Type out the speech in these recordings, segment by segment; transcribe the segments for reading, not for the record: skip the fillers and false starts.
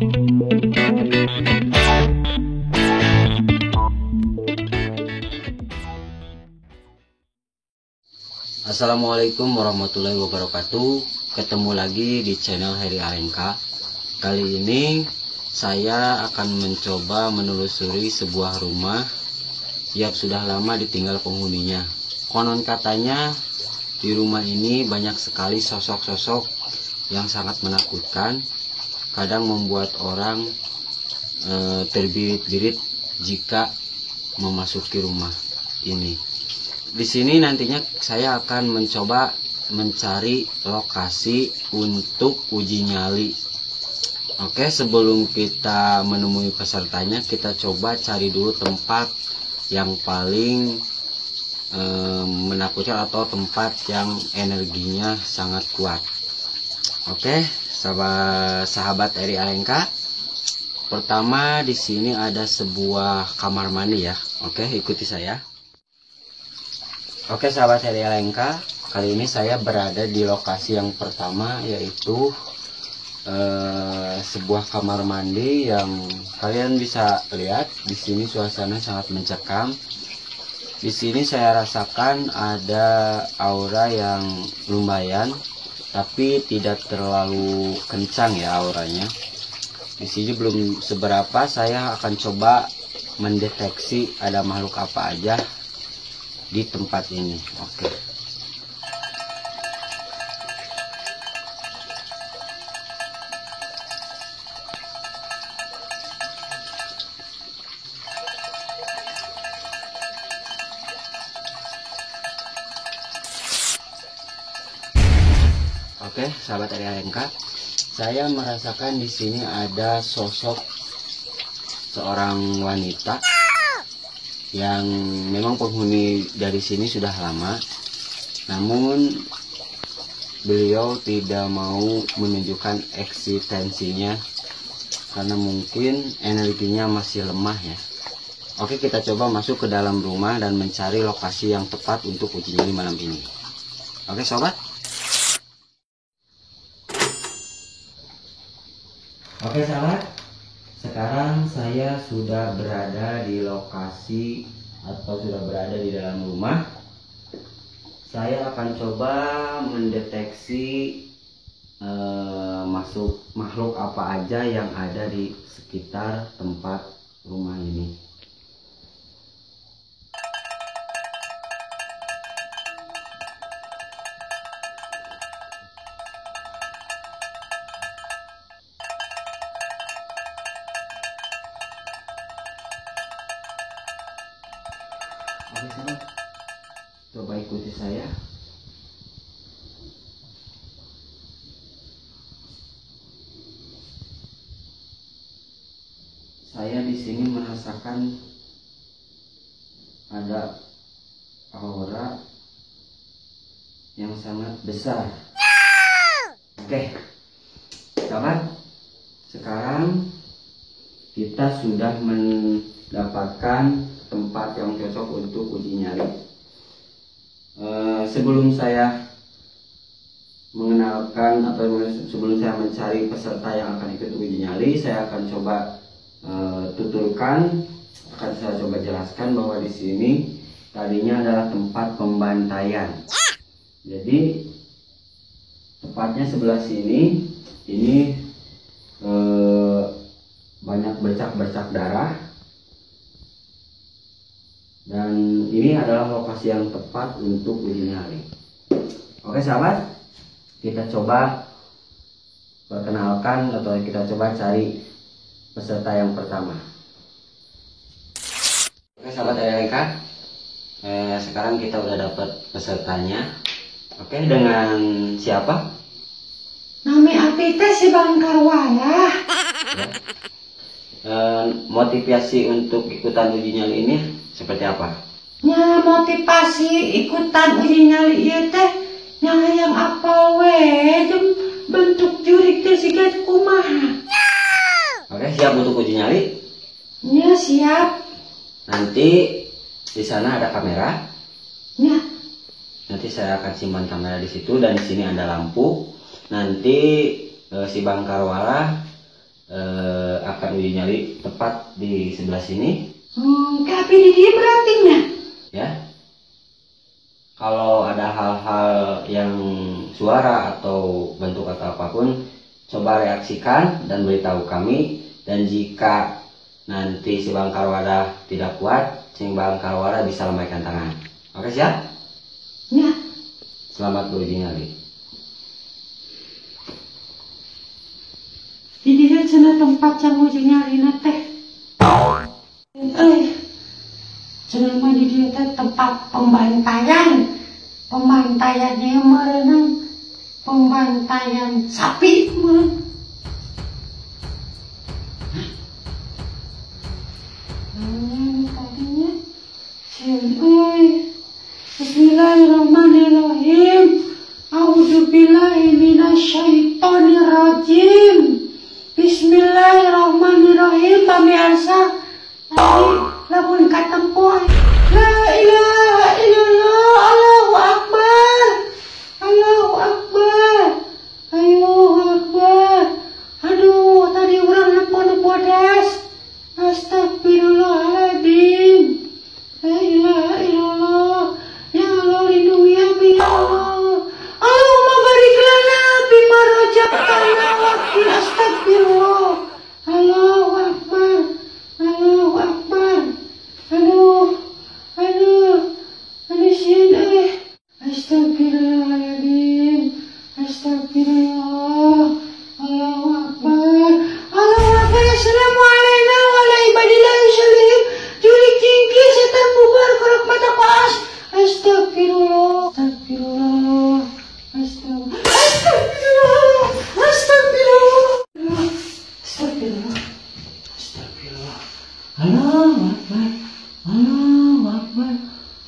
Assalamualaikum warahmatullahi wabarakatuh. Ketemu lagi di channel Heri Alengka. Kali ini saya akan mencoba menelusuri sebuah rumah yang sudah lama ditinggal penghuninya. Konon katanya di rumah ini banyak sekali sosok-sosok yang sangat menakutkan, kadang membuat orang terbirit-birit jika memasuki rumah ini. Di sini nantinya saya akan mencoba mencari lokasi untuk uji nyali. Oke, sebelum kita menemui pesertanya, kita coba cari dulu tempat yang paling menakutkan atau tempat yang energinya sangat kuat. Oke, sahabat Heri Alengka. Pertama di sini ada sebuah kamar mandi ya. Oke, ikuti saya. Oke sahabat Heri Alengka, kali ini saya berada di lokasi yang pertama, yaitu sebuah kamar mandi yang kalian bisa lihat di sini suasana sangat mencekam. Di sini saya rasakan ada aura yang lumayan, tapi tidak terlalu kencang ya auranya. Di sini belum seberapa. Saya akan coba mendeteksi ada makhluk apa aja di tempat ini. Oke. Oke, sahabat Heri Alengka, saya merasakan di sini ada sosok seorang wanita yang memang penghuni dari sini sudah lama, namun beliau tidak mau menunjukkan eksistensinya karena mungkin energinya masih lemah ya. Oke, kita coba masuk ke dalam rumah dan mencari lokasi yang tepat untuk uji nyali malam ini. Oke sobat. Oke sahabat, sekarang saya sudah berada di lokasi atau sudah berada di dalam rumah. Saya akan coba mendeteksi masuk makhluk apa aja yang ada di sekitar tempat rumah ini. Oke sahabat, coba ikuti saya. Saya di sini merasakan ada aura yang sangat besar. Oke, sahabat, sekarang kita sudah mendapatkan tempat yang cocok untuk uji nyali. Sebelum saya mengenalkan atau sebelum saya mencari peserta yang akan ikut uji nyali, saya akan coba tuturkan, akan saya coba jelaskan bahwa di sini tadinya adalah tempat pembantaian. Jadi tepatnya sebelah sini ini banyak bercak-bercak darah. Dan ini adalah lokasi yang tepat untuk uji nyali. Oke sahabat, kita coba perkenalkan atau kita coba cari peserta yang pertama. Oke sahabat Heri Alengka, sekarang kita udah dapat pesertanya. Oke, dengan siapa? Nami Apita si Bangkarwala. Motivasi untuk ikutan uji nyali ini seperti apa? Nya motivasi ikutan uji nyali ieu teh nya hayang apa we jeung bentuk jurig teh siga kumaha. Oke, siap untuk uji nyali? Nya siap. Nanti di sana ada kamera. Nya. Nanti saya akan simpan kamera di situ dan di sini ada lampu. Nanti si Bangkarwala akan uji nyali tepat di sebelah sini. Tapi di dia berarti nggak? Ya. Kalau ada hal-hal yang suara atau bentuk atau apapun, coba reaksikan dan beritahu kami. Dan jika nanti si Bang Karwara tidak kuat, si Bang Karwara bisa lambaikan tangan. Oke siap? Ya. Selamat beruji nyali. Jadi dia cina tempat yang uji nyali teh. Cina mah di dia teh tempat pembantaian. Pembantaiannya merenang. Pembantaian sapi mah. Tadinya Bismillahirrahmanirrahim. A'udzubillahi minasyaitonirrajim. Bismillahirrahmanirrahim. Pemirsa, lamun katempoh la ilaha illallah, Allahu akbar, Allahu akbar, Allahu akbar. Aduh, tadi urang nepon-nepodas. Astagfirullahaladzim. La ilaha illallah. Ya Allah, lindungi abi ya Allah. Allahumma barik lana bima razaqtana wakil. Astagfirullah. Allahu akbar, Allahu akbar. Aduh sini. Astagfirullahaladzim. Astagfirullah. Allahu akbar. Allahu akbar. Assalamualaikum warahmatullahi wabarakatuh. Julik tinggi setan bubar kolok mata koas. Astagfirullah. Astagfirullah. Astagfirullah. Astagfirullah. Astagfirullah. Astagfirullah. Allahu akbar. Allahu akbar.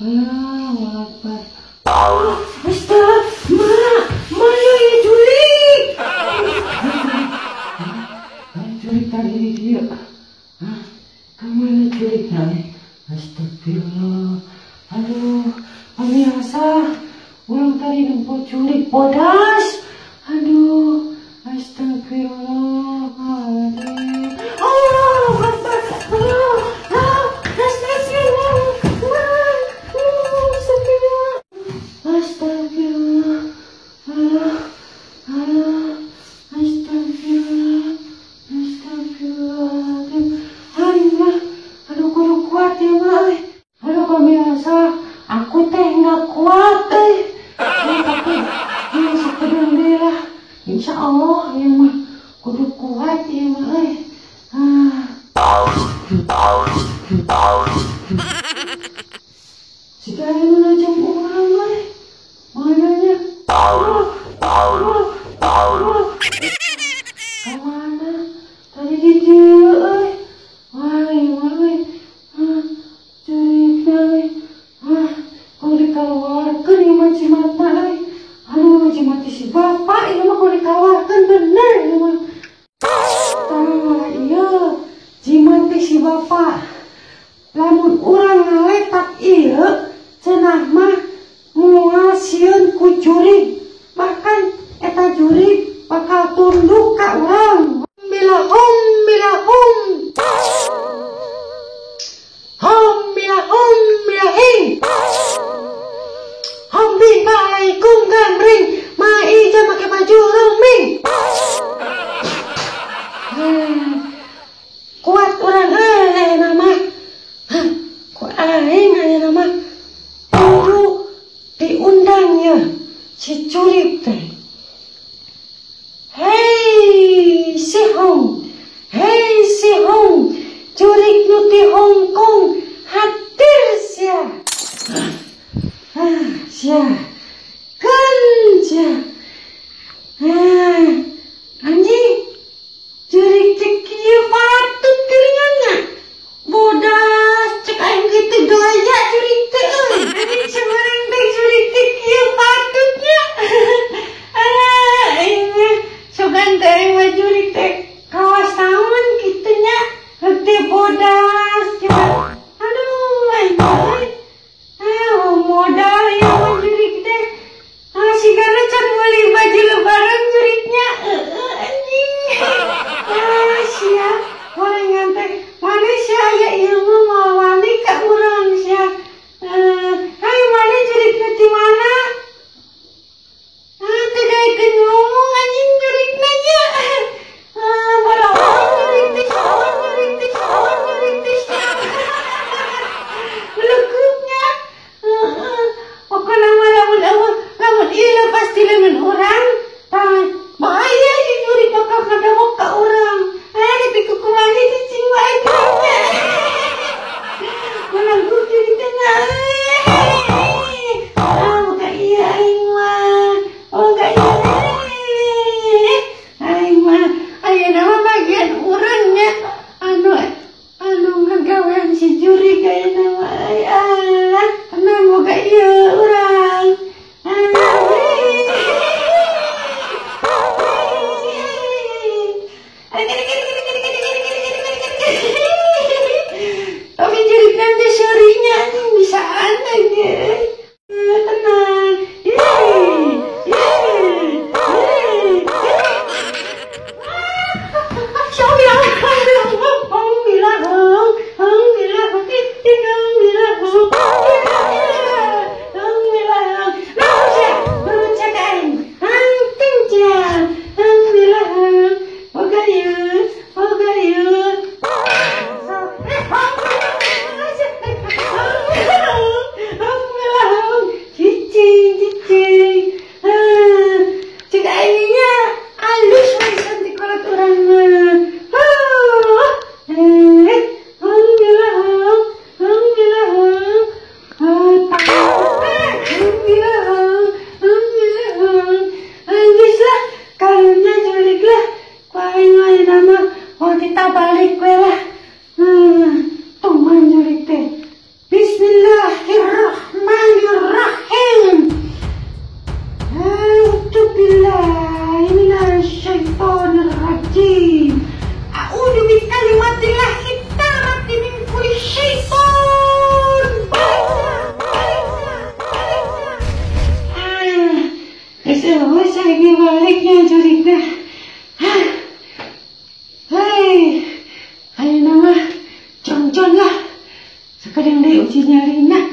Allahu akbar. Astagfirullah. Mana ya Julik? Julik tadi di dia. Kemana Julik tadi? Astagfirullah. Aduh, pemirsa, orang tadi nampak Julik bodas. Aduh, astagfirullahaladzim. Allahu akbar. Astagfirullah. Aduh, kudu kuat ya, Mak. Aduh, pemirsa, aku teh nggak kuat, tapi sekedar lah. Insya Allah ya, Mak. Kudu kuat ya, Mak. Sudah menajam orang, Mak. Mananya? Kemana? Tadi di dia, kalau dikeluarkan ya mah jimat mah. Aduh, jimat si bapak ini mah kalau dikeluarkan bener ya mah. Iya, jimat si bapak. Lamun urang ngaletak iya, cenah mah moal sieun ku jurig. Bahkan eta jurig bakal tunduk ka urang. Bilahum. Assalamualaikum gamring. Maija make baju ruming. Kuat urang nama. Kuat aing nama. Kudu diundang ya si Jurik teh. Hei si Hong. Jurik nu di Hong Kong hadir sia. Sia. Kenja. Anjing. Jurik cek kieu patut kelingannya. Bodas cek aing gitu gaya jurik teh euy. Anjing sebarang teh jurik teh kieu patutnya. Aing sogan teh aing mah jurik teh kawas naon kitu nya. Henteu bodas coba. Aduh aing modal ya mah jurik teh. Si karena can meuli baju lebaran juriknya. Anjing. terus lagi baliknya jurigna. Hei, ayo nama concon lah. Sekadang deh uji nyarina.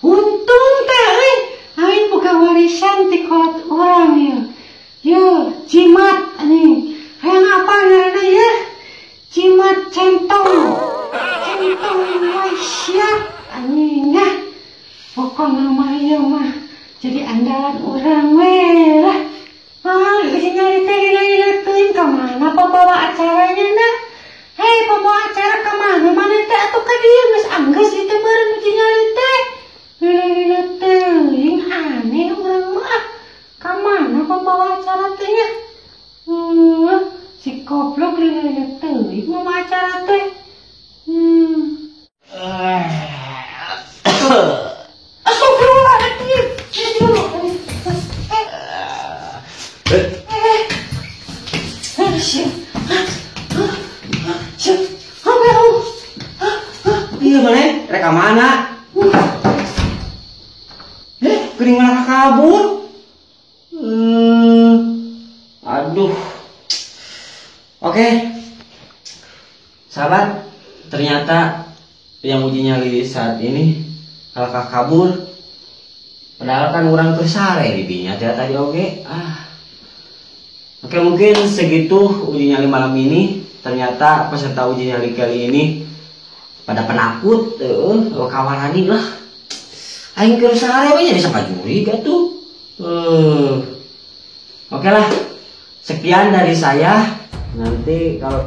Untung teh, aing buka warisan ti kolot orang ya. Yo, jimat nih. Hayang apa nyarina ya? Jimat centong. Centong waisyat anjingnya. Pokoknya mah ya mah jadi andalan orang weh lah. Uji nyari teh dilihatin kemana pembawa acaranya nah? Hei pembawa acara kemana? Mana teh atuh ka dieu geus anggeus itu meureun uji nyari teh. Teuing aneh urang mah. Ka mana pembawa acara teh nya? Si goblok leuleut teuing pembawa acara teh. Astagfirullahaladzim. Iya mana? Reka mana? Kering malah kabur. Aduh. Oke. Sahabat, ternyata yang uji nyali saat ini kalau kabur. Padahal kan orang tersare didinya tadi oke. Oke, mungkin segitu uji nyali malam ini. Ternyata peserta uji nyali kali ini pada penakut, kawarani lah. Aing keur sare we nya disangka juri gatuh. Oke lah. Sekian dari saya. Nanti kalau